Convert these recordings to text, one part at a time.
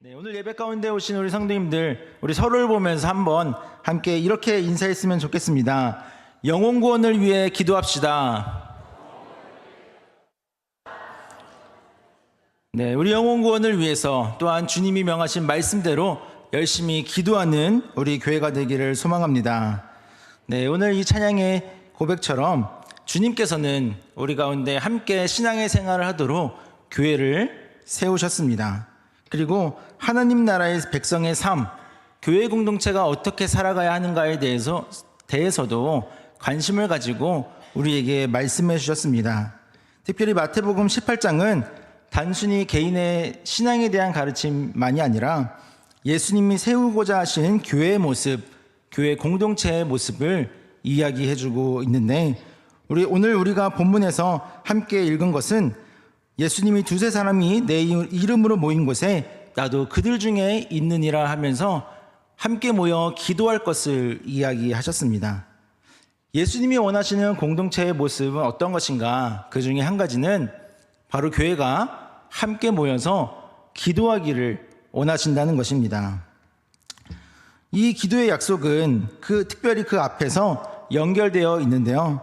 네, 오늘 예배 가운데 오신 우리 성도님들, 우리 서로를 보면서 한번 함께 이렇게 인사했으면 좋겠습니다. 영혼 구원을 위해 기도합시다. 네, 우리 영혼 구원을 위해서 또한 주님이 명하신 말씀대로 열심히 기도하는 우리 교회가 되기를 소망합니다. 네, 오늘 이 찬양의 고백처럼 주님께서는 우리 가운데 함께 신앙의 생활을 하도록 교회를 세우셨습니다. 그리고 하나님 나라의 백성의 삶, 교회 공동체가 어떻게 살아가야 하는가에 대해서도 관심을 가지고 우리에게 말씀해 주셨습니다. 특별히 마태복음 18장은 단순히 개인의 신앙에 대한 가르침만이 아니라 예수님이 세우고자 하신 교회의 모습, 교회 공동체의 모습을 이야기해 주고 있는데, 오늘 우리가 본문에서 함께 읽은 것은 예수님이 두세 사람이 내 이름으로 모인 곳에 나도 그들 중에 있느니라 하면서 함께 모여 기도할 것을 이야기하셨습니다. 예수님이 원하시는 공동체의 모습은 어떤 것인가? 그 중에 한 가지는 바로 교회가 함께 모여서 기도하기를 원하신다는 것입니다. 이 기도의 약속은 특별히 그 앞에서 연결되어 있는데요.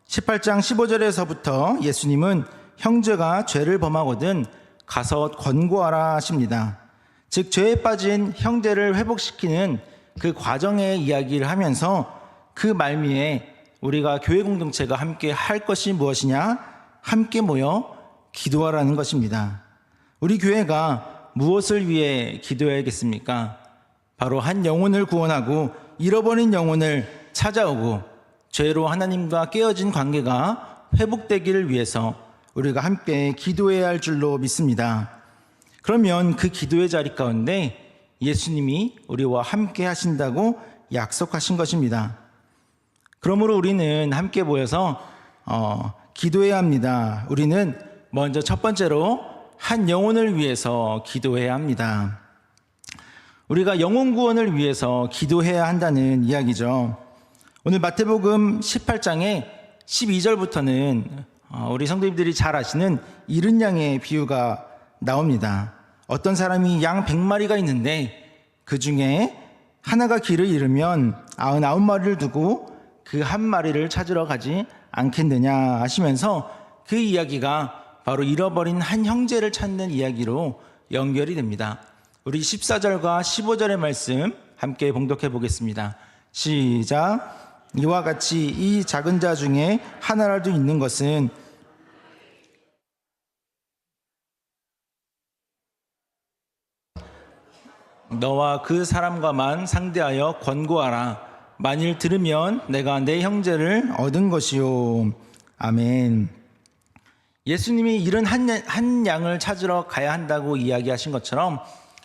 18장 15절에서부터 예수님은 형제가 죄를 범하거든 가서 권고하라 하십니다. 즉 죄에 빠진 형제를 회복시키는 그 과정의 이야기를 하면서 그 말미에 우리가 교회 공동체가 함께 할 것이 무엇이냐? 함께 모여 기도하라는 것입니다. 우리 교회가 무엇을 위해 기도해야겠습니까? 바로 한 영혼을 구원하고 잃어버린 영혼을 찾아오고 죄로 하나님과 깨어진 관계가 회복되기를 위해서 우리가 함께 기도해야 할 줄로 믿습니다. 그러면 그 기도의 자리 가운데 예수님이 우리와 함께 하신다고 약속하신 것입니다. 그러므로 우리는 함께 모여서 기도해야 합니다. 우리는 먼저 첫 번째로 한 영혼을 위해서 기도해야 합니다. 우리가 영혼 구원을 위해서 기도해야 한다는 이야기죠. 오늘 마태복음 18장의 12절부터는 우리 성도님들이 잘 아시는 잃은 양의 비유가 나옵니다. 어떤 사람이 양 100마리가 있는데 그 중에 하나가 길을 잃으면 99마리를 두고 그 한 마리를 찾으러 가지 않겠느냐 하시면서 그 이야기가 바로 잃어버린 한 형제를 찾는 이야기로 연결이 됩니다. 우리 14절과 15절의 말씀 함께 봉독해 보겠습니다. 시작. 이와 같이 이 작은 자 중에 하나라도 있는 것은 너와 그 사람과만 상대하여 권고하라. 만일 들으면 내가 내 형제를 얻은 것이요. 아멘. 예수님이 잃은 한 양을 찾으러 가야 한다고 이야기하신 것처럼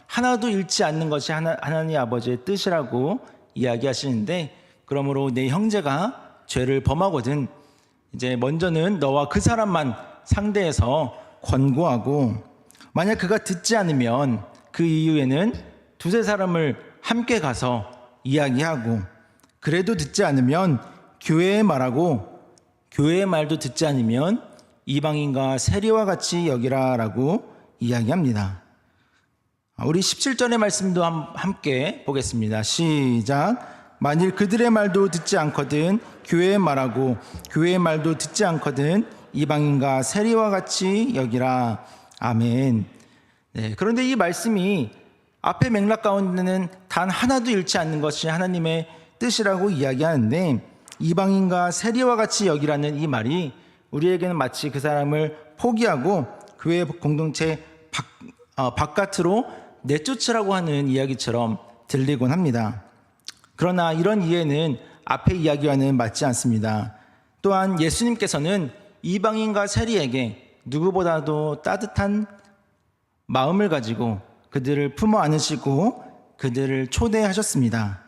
하나도 잃지 않는 것이 하나님 아버지의 뜻이라고 이야기하시는데, 그러므로 내 형제가 죄를 범하거든 이제 먼저는 너와 그 사람만 상대해서 권고하고, 만약 그가 듣지 않으면 그 이후에는 두세 사람을 함께 가서 이야기하고, 그래도 듣지 않으면 교회에 말하고, 교회의 말도 듣지 않으면 이방인과 세리와 같이 여기라라고 이야기합니다. 우리 17절의 말씀도 함께 보겠습니다. 시작. 만일 그들의 말도 듣지 않거든 교회에 말하고, 교회의 말도 듣지 않거든 이방인과 세리와 같이 여기라. 아멘. 네, 그런데 이 말씀이 앞의 맥락 가운데는 단 하나도 잃지 않는 것이 하나님의 뜻이라고 이야기하는데, 이방인과 세리와 같이 여기라는 이 말이 우리에게는 마치 그 사람을 포기하고 교회 공동체 바깥으로 내쫓으라고 하는 이야기처럼 들리곤 합니다. 그러나 이런 이해는 앞의 이야기와는 맞지 않습니다. 또한 예수님께서는 이방인과 세리에게 누구보다도 따뜻한 마음을 가지고 그들을 품어 안으시고 그들을 초대하셨습니다.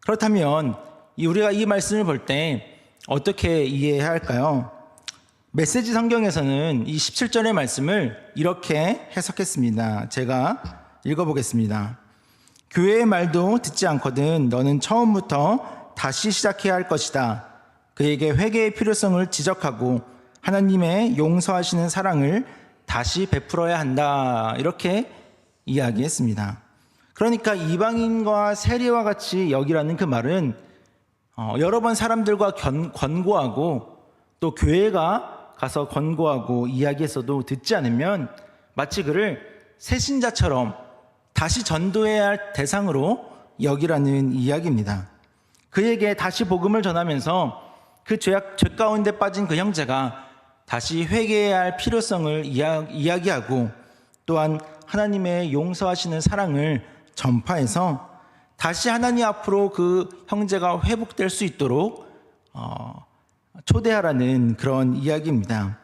그렇다면 우리가 이 말씀을 볼 때 어떻게 이해해야 할까요? 메시지 성경에서는 이 17절의 말씀을 이렇게 해석했습니다. 제가 읽어보겠습니다. 교회의 말도 듣지 않거든 너는 처음부터 다시 시작해야 할 것이다. 그에게 회개의 필요성을 지적하고 하나님의 용서하시는 사랑을 다시 베풀어야 한다. 이렇게 이야기했습니다. 그러니까 이방인과 세리와 같이 여기라는 그 말은 여러 번 사람들과 권고하고 또 교회가 가서 권고하고 이야기했어도 듣지 않으면 마치 그를 새신자처럼 다시 전도해야 할 대상으로 여기라는 이야기입니다. 그에게 다시 복음을 전하면서 그 죄 가운데 빠진 그 형제가 다시 회개해야 할 필요성을 이야기하고 또한 하나님의 용서하시는 사랑을 전파해서 다시 하나님 앞으로 그 형제가 회복될 수 있도록 초대하라는 그런 이야기입니다.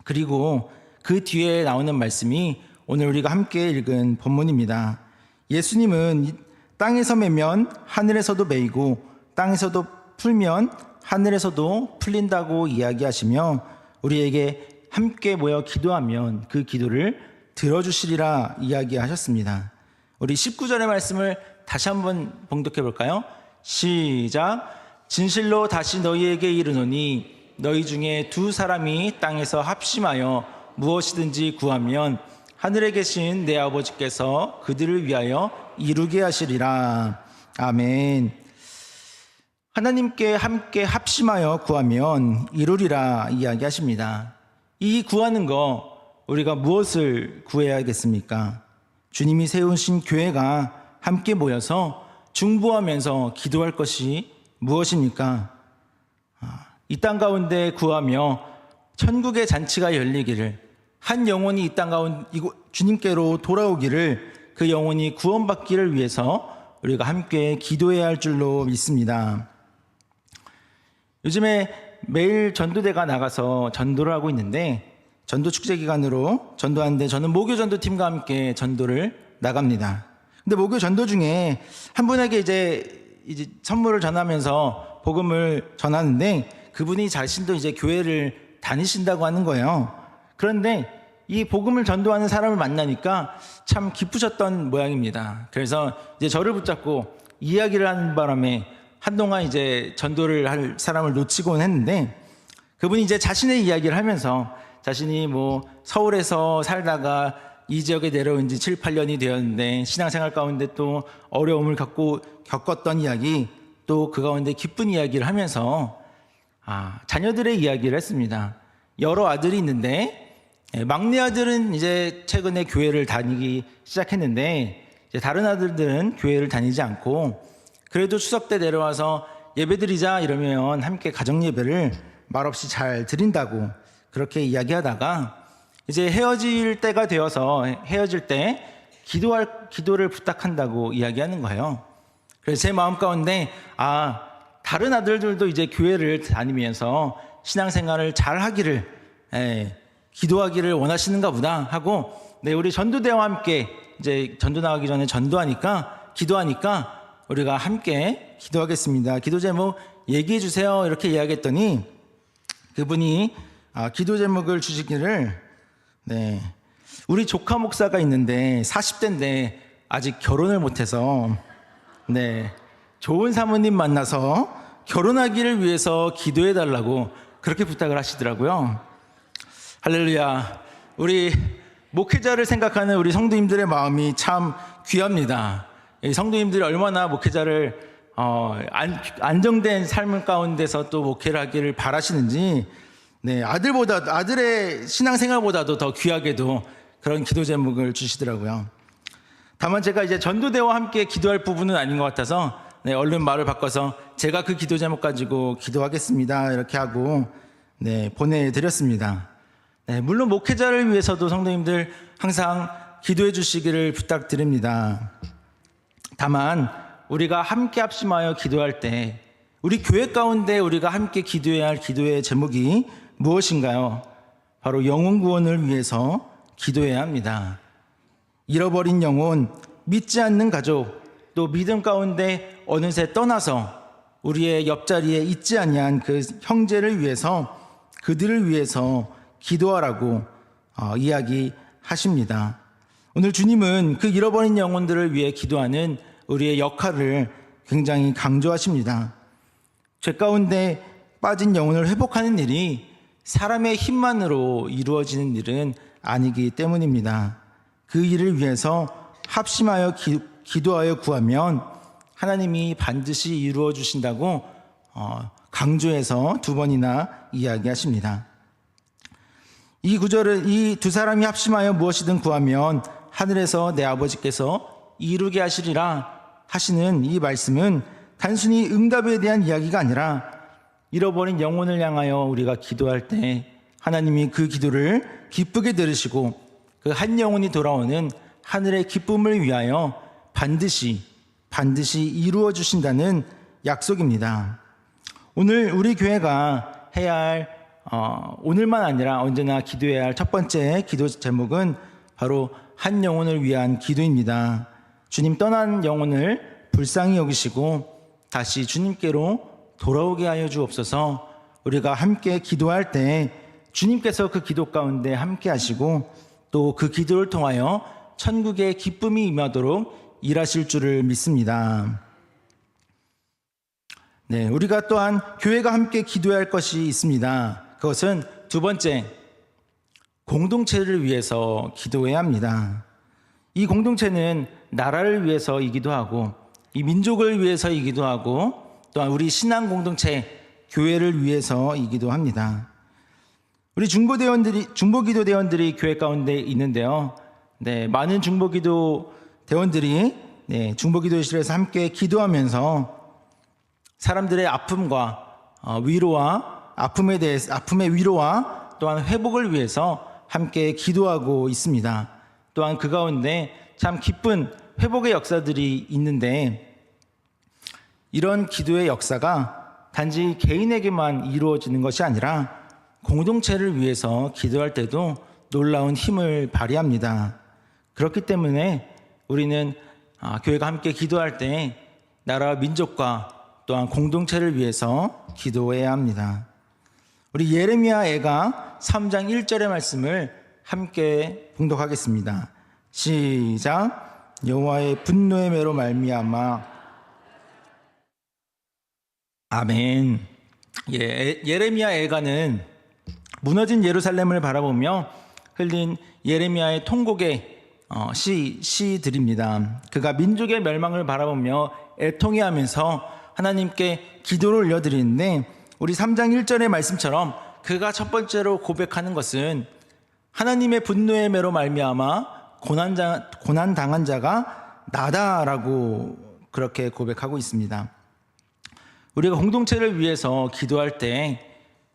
그리고 그 뒤에 나오는 말씀이 오늘 우리가 함께 읽은 본문입니다. 예수님은 땅에서 매면 하늘에서도 매이고 땅에서도 풀면 하늘에서도 풀린다고 이야기하시며 우리에게 함께 모여 기도하면 그 기도를 들어주시리라 이야기하셨습니다. 우리 19절의 말씀을 다시 한번 봉독해 볼까요? 시작. 진실로 다시 너희에게 이르노니 너희 중에 두 사람이 땅에서 합심하여 무엇이든지 구하면 하늘에 계신 내 아버지께서 그들을 위하여 이루게 하시리라. 아멘. 하나님께 함께 합심하여 구하면 이루리라 이야기하십니다. 이 구하는 거 우리가 무엇을 구해야겠습니까? 주님이 세우신 교회가 함께 모여서 중보하면서 기도할 것이 무엇입니까? 이 땅 가운데 구하며 천국의 잔치가 열리기를, 한 영혼이 이 땅 가운데 주님께로 돌아오기를, 그 영혼이 구원받기를 위해서 우리가 함께 기도해야 할 줄로 믿습니다. 요즘에 매일 전도대가 나가서 전도를 하고 있는데, 전도 축제 기간으로 전도하는데 저는 모교 전도팀과 함께 전도를 나갑니다. 근데 모교 전도 중에 한 분에게 이제 선물을 전하면서 복음을 전하는데, 그분이 자신도 이제 교회를 다니신다고 하는 거예요. 그런데 이 복음을 전도하는 사람을 만나니까 참 기쁘셨던 모양입니다. 그래서 이제 저를 붙잡고 이야기를 하는 바람에 한동안 이제 전도를 할 사람을 놓치곤 했는데, 그분이 이제 자신의 이야기를 하면서 자신이 뭐 서울에서 살다가 이 지역에 내려온 지 7, 8년이 되었는데 신앙생활 가운데 또 어려움을 겪었던 이야기, 또 그 가운데 기쁜 이야기를 하면서 자녀들의 이야기를 했습니다. 여러 아들이 있는데 막내 아들은 이제 최근에 교회를 다니기 시작했는데 이제 다른 아들들은 교회를 다니지 않고 그래도 추석 때 내려와서 예배드리자 이러면 함께 가정 예배를 말없이 잘 드린다고 그렇게 이야기하다가 이제 헤어질 때가 되어서 헤어질 때 기도를 부탁한다고 이야기하는 거예요. 그래서 제 마음 가운데 다른 아들들도 이제 교회를 다니면서 신앙생활을 잘 하기를 기도하기를 원하시는가 보다 하고, 우리 전도대와 함께 이제 전도 나가기 전에 기도하니까 우리가 함께 기도하겠습니다. 기도 제목 얘기해 주세요 이렇게 이야기했더니 그분이 기도 제목을 주시기를, 우리 조카 목사가 있는데 40대인데 아직 결혼을 못해서 좋은 사모님 만나서 결혼하기를 위해서 기도해 달라고 그렇게 부탁을 하시더라고요. 할렐루야. 우리 목회자를 생각하는 우리 성도님들의 마음이 참 귀합니다. 성도님들이 얼마나 목회자를 안정된 삶 가운데서 또 목회를 하기를 바라시는지, 아들의 신앙생활보다도 더 귀하게도 그런 기도 제목을 주시더라고요. 다만 제가 이제 전도대와 함께 기도할 부분은 아닌 것 같아서 얼른 말을 바꿔서 제가 그 기도 제목 가지고 기도하겠습니다 이렇게 하고 보내드렸습니다. 물론 목회자를 위해서도 성도님들 항상 기도해 주시기를 부탁드립니다. 다만 우리가 함께 합심하여 기도할 때 우리 교회 가운데 우리가 함께 기도해야 할 기도의 제목이 무엇인가요? 바로 영혼 구원을 위해서 기도해야 합니다. 잃어버린 영혼, 믿지 않는 가족, 또 믿음 가운데 어느새 떠나서 우리의 옆자리에 있지 아니한 그 형제를 위해서, 그들을 위해서 기도하라고 이야기하십니다. 오늘 주님은 그 잃어버린 영혼들을 위해 기도하는 우리의 역할을 굉장히 강조하십니다. 죄 가운데 빠진 영혼을 회복하는 일이 사람의 힘만으로 이루어지는 일은 아니기 때문입니다. 그 일을 위해서 합심하여 기도하여 구하면 하나님이 반드시 이루어 주신다고 강조해서 두 번이나 이야기하십니다. 이 구절을 이 두 사람이 합심하여 무엇이든 구하면 하늘에서 내 아버지께서 이루게 하시리라 하시는 이 말씀은 단순히 응답에 대한 이야기가 아니라 잃어버린 영혼을 향하여 우리가 기도할 때 하나님이 그 기도를 기쁘게 들으시고 그 한 영혼이 돌아오는 하늘의 기쁨을 위하여 반드시 이루어 주신다는 약속입니다. 오늘 우리 교회가 해야 할 오늘만 아니라 언제나 기도해야 할 첫 번째 기도 제목은 바로 한 영혼을 위한 기도입니다. 주님 떠난 영혼을 불쌍히 여기시고 다시 주님께로 돌아오게 하여 주옵소서. 우리가 함께 기도할 때 주님께서 그 기도 가운데 함께 하시고 또 그 기도를 통하여 천국의 기쁨이 임하도록 일하실 줄을 믿습니다. 네, 우리가 또한 교회가 함께 기도해야 할 것이 있습니다. 그것은 두 번째, 공동체를 위해서 기도해야 합니다. 이 공동체는 나라를 위해서이기도 하고 이 민족을 위해서이기도 하고 또한 우리 신앙 공동체, 교회를 위해서이기도 합니다. 우리 중보기도 대원들이 교회 가운데 있는데요. 네, 많은 중보기도 대원들이 중보기도실에서 함께 기도하면서 사람들의 아픔과 위로와 아픔의 위로와 또한 회복을 위해서 함께 기도하고 있습니다. 또한 그 가운데 참 기쁜 회복의 역사들이 있는데 이런 기도의 역사가 단지 개인에게만 이루어지는 것이 아니라 공동체를 위해서 기도할 때도 놀라운 힘을 발휘합니다. 그렇기 때문에 우리는 교회가 함께 기도할 때 나라와 민족과 또한 공동체를 위해서 기도해야 합니다. 우리 예레미야 애가 3장 1절의 말씀을 함께 봉독하겠습니다. 시작. 여호와의 분노의 매로 말미암아. 아멘. 예레미야 애가는 무너진 예루살렘을 바라보며 흘린 예레미야의 통곡의 시들입니다. 그가 민족의 멸망을 바라보며 애통해하면서 하나님께 기도를 올려드리는데 우리 3장 1절의 말씀처럼 그가 첫 번째로 고백하는 것은 하나님의 분노의 매로 말미암아 고난당한 자가 나다라고 그렇게 고백하고 있습니다. 우리가 공동체를 위해서 기도할 때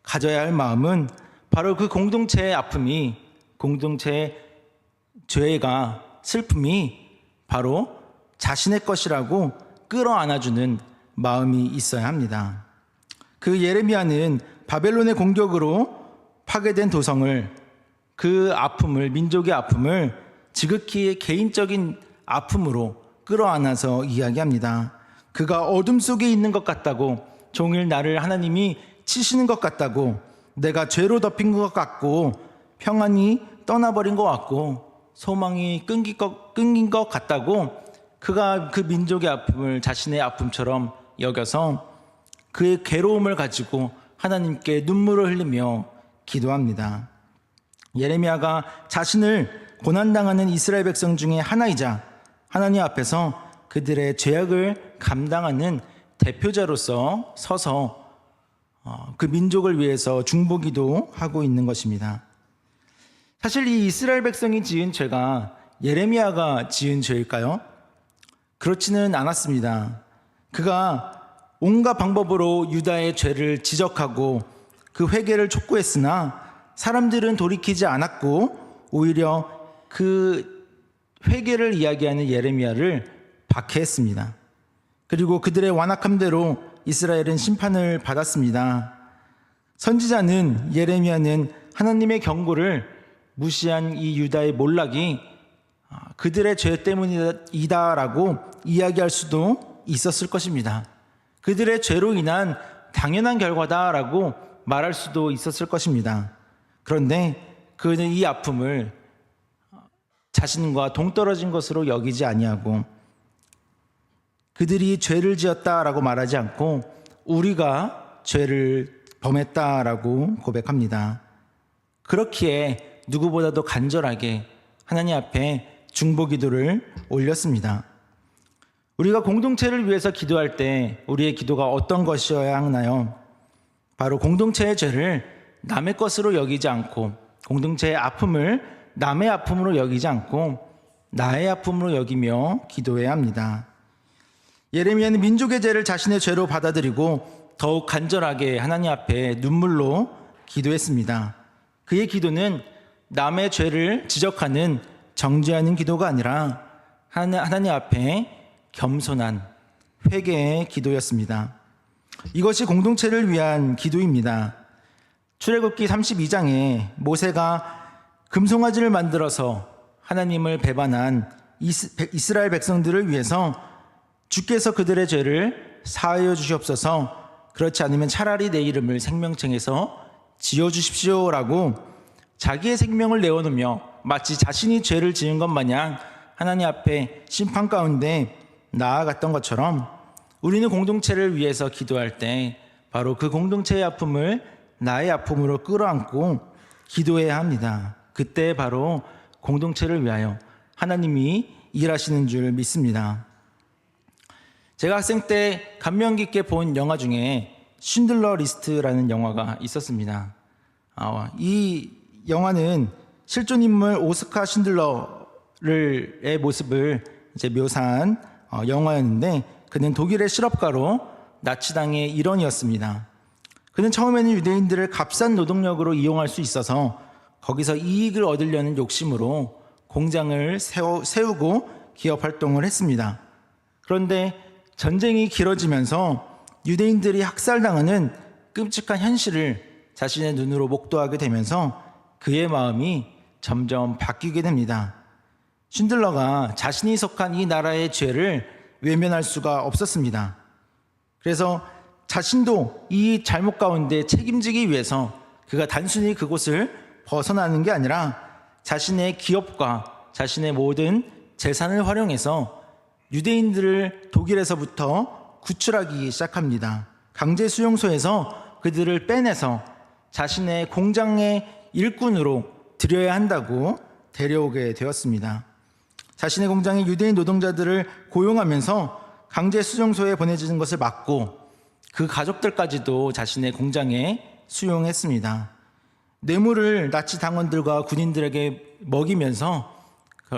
가져야 할 마음은 바로 그 공동체의 아픔이, 공동체의 죄가, 슬픔이 바로 자신의 것이라고 끌어안아주는 마음이 있어야 합니다. 그 예레미야는 바벨론의 공격으로 파괴된 도성을, 그 아픔을, 민족의 아픔을 지극히 개인적인 아픔으로 끌어안아서 이야기합니다. 그가 어둠 속에 있는 것 같다고, 종일 나를 하나님이 치시는 것 같다고, 내가 죄로 덮인 것 같고 평안이 떠나버린 것 같고 소망이 끊긴 것 같다고 그가 그 민족의 아픔을 자신의 아픔처럼 여겨서 그의 괴로움을 가지고 하나님께 눈물을 흘리며 기도합니다. 예레미야가 자신을 고난당하는 이스라엘 백성 중에 하나이자 하나님 앞에서 그들의 죄악을 감당하는 대표자로서 서서 그 민족을 위해서 중보기도 하고 있는 것입니다. 사실 이 이스라엘 백성이 지은 죄가 예레미야가 지은 죄일까요? 그렇지는 않았습니다. 그가 온갖 방법으로 유다의 죄를 지적하고 그 회개를 촉구했으나 사람들은 돌이키지 않았고 오히려 그 회개를 이야기하는 예레미야를 박해했습니다. 그리고 그들의 완악함대로 이스라엘은 심판을 받았습니다. 선지자는 예레미야는 하나님의 경고를 무시한 이 유다의 몰락이 그들의 죄 때문이다라고 이야기할 수도 있었을 것입니다. 그들의 죄로 인한 당연한 결과다라고 말할 수도 있었을 것입니다. 그런데 그는 이 아픔을 자신과 동떨어진 것으로 여기지 아니하고 그들이 죄를 지었다라고 말하지 않고 우리가 죄를 범했다라고 고백합니다. 그렇기에 누구보다도 간절하게 하나님 앞에 중보 기도를 올렸습니다. 우리가 공동체를 위해서 기도할 때 우리의 기도가 어떤 것이어야 하나요? 바로 공동체의 죄를 남의 것으로 여기지 않고, 공동체의 아픔을 남의 아픔으로 여기지 않고 나의 아픔으로 여기며 기도해야 합니다. 예레미야는 민족의 죄를 자신의 죄로 받아들이고 더욱 간절하게 하나님 앞에 눈물로 기도했습니다. 그의 기도는 남의 죄를 지적하는, 정죄하는 기도가 아니라 하나님 앞에 겸손한 회개의 기도였습니다. 이것이 공동체를 위한 기도입니다. 출애굽기 32장에 모세가 금송아지를 만들어서 하나님을 배반한 이스라엘 백성들을 위해서 주께서 그들의 죄를 사하여 주시옵소서, 그렇지 않으면 차라리 내 이름을 생명책에서 지어주십시오라고 자기의 생명을 내어놓으며 마치 자신이 죄를 지은 것 마냥 하나님 앞에 심판 가운데 나아갔던 것처럼 우리는 공동체를 위해서 기도할 때 바로 그 공동체의 아픔을 나의 아픔으로 끌어안고 기도해야 합니다. 그때 바로 공동체를 위하여 하나님이 일하시는 줄 믿습니다. 제가 학생 때 감명 깊게 본 영화 중에 쉰들러 리스트라는 영화가 있었습니다. 이 영화는 실존 인물 오스카 쉰들러의 모습을 묘사한 영화였는데, 그는 독일의 실업가로 나치당의 일원이었습니다. 그는 처음에는 유대인들을 값싼 노동력으로 이용할 수 있어서 거기서 이익을 얻으려는 욕심으로 공장을 세우고 기업 활동을 했습니다. 그런데 전쟁이 길어지면서 유대인들이 학살당하는 끔찍한 현실을 자신의 눈으로 목도하게 되면서 그의 마음이 점점 바뀌게 됩니다. 쉰들러가 자신이 속한 이 나라의 죄를 외면할 수가 없었습니다. 그래서 자신도 이 잘못 가운데 책임지기 위해서 그가 단순히 그곳을 벗어나는 게 아니라 자신의 기업과 자신의 모든 재산을 활용해서 유대인들을 독일에서부터 구출하기 시작합니다. 강제 수용소에서 그들을 빼내서 자신의 공장의 일꾼으로 들여야 한다고 데려오게 되었습니다. 자신의 공장에 유대인 노동자들을 고용하면서 강제 수용소에 보내지는 것을 막고 그 가족들까지도 자신의 공장에 수용했습니다. 뇌물을 나치 당원들과 군인들에게 먹이면서,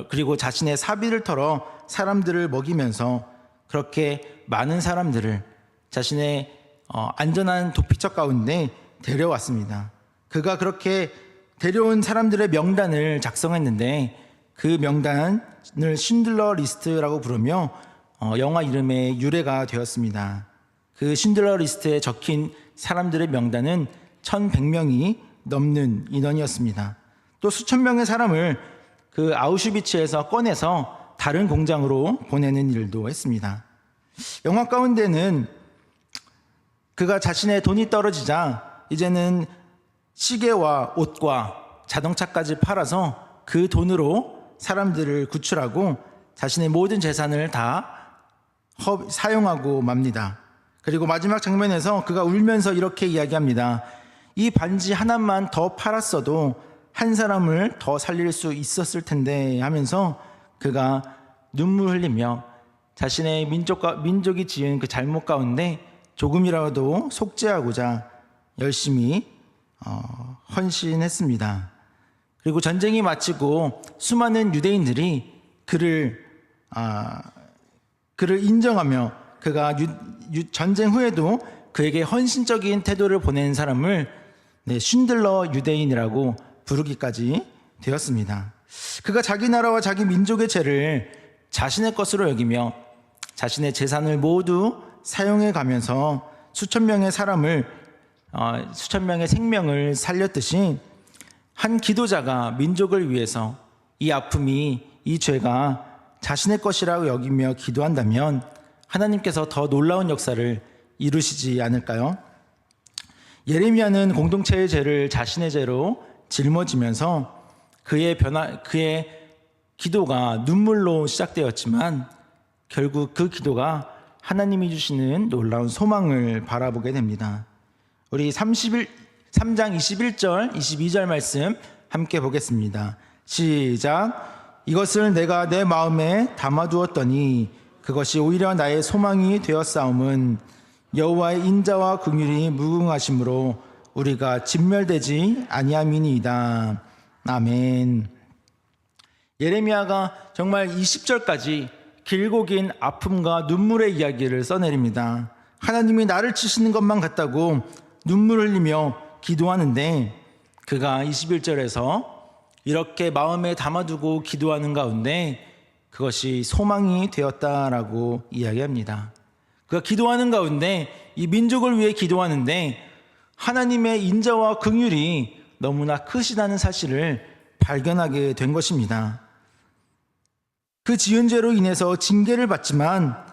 그리고 자신의 사비를 털어 사람들을 먹이면서 그렇게 많은 사람들을 자신의 안전한 도피처 가운데 데려왔습니다. 그가 그렇게 데려온 사람들의 명단을 작성했는데 그 명단을 쉰들러 리스트라고 부르며 영화 이름의 유래가 되었습니다. 그 쉰들러 리스트에 적힌 사람들의 명단은 1,100명이 넘는 인원이었습니다. 또 수천 명의 사람을 그 아우슈비츠에서 꺼내서 다른 공장으로 보내는 일도 했습니다. 영화 가운데는 그가 자신의 돈이 떨어지자 이제는 시계와 옷과 자동차까지 팔아서 그 돈으로 사람들을 구출하고 자신의 모든 재산을 다 사용하고 맙니다. 그리고 마지막 장면에서 그가 울면서 이렇게 이야기합니다. 이 반지 하나만 더 팔았어도 한 사람을 더 살릴 수 있었을 텐데 하면서 그가 눈물 흘리며 자신의 민족이 지은 그 잘못 가운데 조금이라도 속죄하고자 열심히 헌신했습니다. 그리고 전쟁이 마치고 수많은 유대인들이 그를 인정하며 그가 전쟁 후에도 그에게 헌신적인 태도를 보낸 사람을 쉰들러 유대인이라고 부르기까지 되었습니다. 그가 자기 나라와 자기 민족의 죄를 자신의 것으로 여기며 자신의 재산을 모두 사용해 가면서 수천 명의 생명을 살렸듯이 한 기도자가 민족을 위해서 이 아픔이, 이 죄가 자신의 것이라고 여기며 기도한다면 하나님께서 더 놀라운 역사를 이루시지 않을까요? 예레미야는 공동체의 죄를 자신의 죄로 짊어지면서 그의 기도가 눈물로 시작되었지만 결국 그 기도가 하나님이 주시는 놀라운 소망을 바라보게 됩니다. 우리 3장 21절, 22절 말씀 함께 보겠습니다. 시작. 이것을 내가 내 마음에 담아두었더니 그것이 오히려 나의 소망이 되었사옴은 여호와의 인자와 긍휼이 무궁하심으로 우리가 진멸되지 아니함이니이다. 아멘. 예레미야가 정말 20절까지 길고 긴 아픔과 눈물의 이야기를 써내립니다. 하나님이 나를 치시는 것만 같다고 눈물을 흘리며 기도하는데 그가 21절에서 이렇게 마음에 담아두고 기도하는 가운데 그것이 소망이 되었다라고 이야기합니다. 그가 기도하는 가운데 이 민족을 위해 기도하는데 하나님의 인자와 긍휼이 너무나 크시다는 사실을 발견하게 된 것입니다. 그 지은 죄로 인해서 징계를 받지만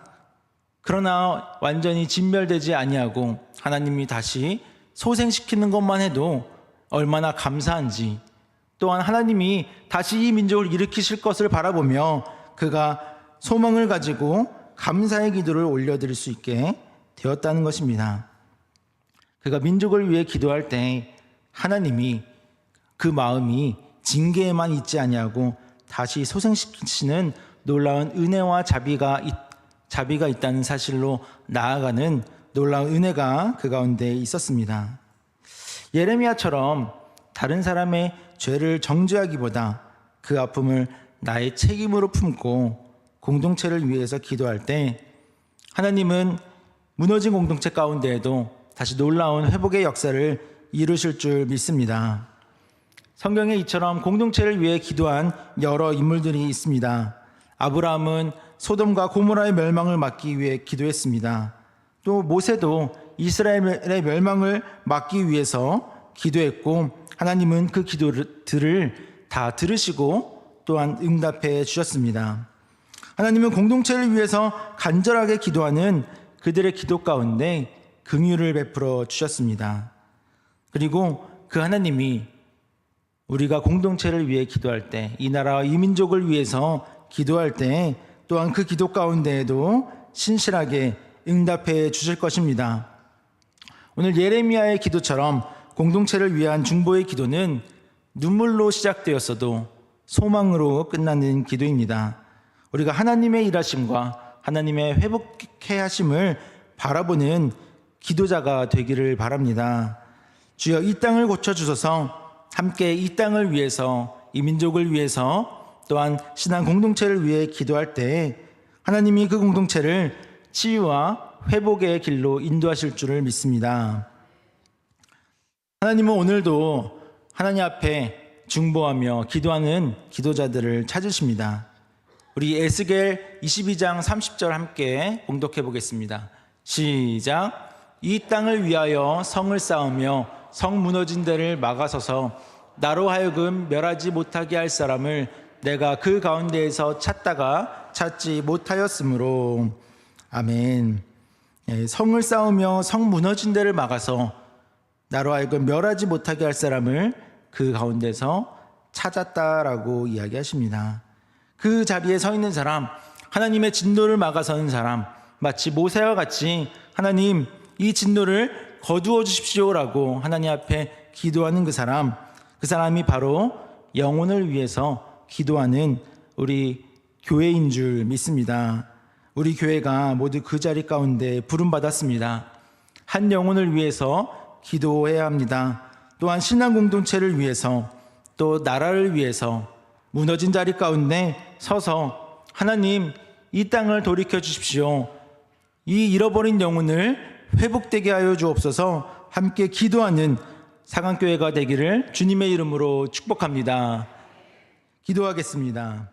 그러나 완전히 진멸되지 아니하고 하나님이 다시 소생시키는 것만 해도 얼마나 감사한지, 또한 하나님이 다시 이 민족을 일으키실 것을 바라보며 그가 소망을 가지고 감사의 기도를 올려드릴 수 있게 되었다는 것입니다. 그가 민족을 위해 기도할 때 하나님이 그 마음이 징계에만 있지 아니하고 다시 소생시키시는 놀라운 은혜와 자비가 있다는 사실로 나아가는 놀라운 은혜가 그 가운데 있었습니다. 예레미야처럼 다른 사람의 죄를 정죄하기보다 그 아픔을 나의 책임으로 품고 공동체를 위해서 기도할 때 하나님은 무너진 공동체 가운데에도 다시 놀라운 회복의 역사를 이루실 줄 믿습니다. 성경에 이처럼 공동체를 위해 기도한 여러 인물들이 있습니다. 아브라함은 소돔과 고모라의 멸망을 막기 위해 기도했습니다. 또 모세도 이스라엘의 멸망을 막기 위해서 기도했고 하나님은 그 기도들을 다 들으시고 또한 응답해 주셨습니다. 하나님은 공동체를 위해서 간절하게 기도하는 그들의 기도 가운데 긍휼을 베풀어 주셨습니다. 그리고 그 하나님이 우리가 공동체를 위해 기도할 때, 이 나라와 이 민족을 위해서 기도할 때 또한 그 기도 가운데에도 신실하게 응답해 주실 것입니다. 오늘 예레미야의 기도처럼 공동체를 위한 중보의 기도는 눈물로 시작되었어도 소망으로 끝나는 기도입니다. 우리가 하나님의 일하심과 하나님의 회복케 하심을 바라보는 기도자가 되기를 바랍니다. 주여 이 땅을 고쳐주소서. 함께 이 땅을 위해서, 이 민족을 위해서, 또한 신앙 공동체를 위해 기도할 때 하나님이 그 공동체를 치유와 회복의 길로 인도하실 줄을 믿습니다. 하나님은 오늘도 하나님 앞에 중보하며 기도하는 기도자들을 찾으십니다. 우리 에스겔 22장 30절 함께 봉독해 보겠습니다. 시작. 이 땅을 위하여 성을 쌓으며 성 무너진 데를 막아서서 나로 하여금 멸하지 못하게 할 사람을 내가 그 가운데에서 찾다가 찾지 못하였으므로. 아멘. 성을 쌓으며 성 무너진 데를 막아서 나로 하여금 멸하지 못하게 할 사람을 그 가운데서 찾았다라고 이야기하십니다. 그 자리에 서 있는 사람, 하나님의 진노를 막아서는 사람, 마치 모세와 같이 하나님 이 진노를 거두어 주십시오라고 하나님 앞에 기도하는 그 사람이 바로 영혼을 위해서 기도하는 우리 교회인 줄 믿습니다. 우리 교회가 모두 그 자리 가운데 부름받았습니다. 한 영혼을 위해서 기도해야 합니다. 또한 신앙 공동체를 위해서, 또 나라를 위해서 무너진 자리 가운데 서서 하나님 이 땅을 돌이켜 주십시오. 이 잃어버린 영혼을 회복되게 하여 주옵소서. 함께 기도하는 사강교회가 되기를 주님의 이름으로 축복합니다. 기도하겠습니다.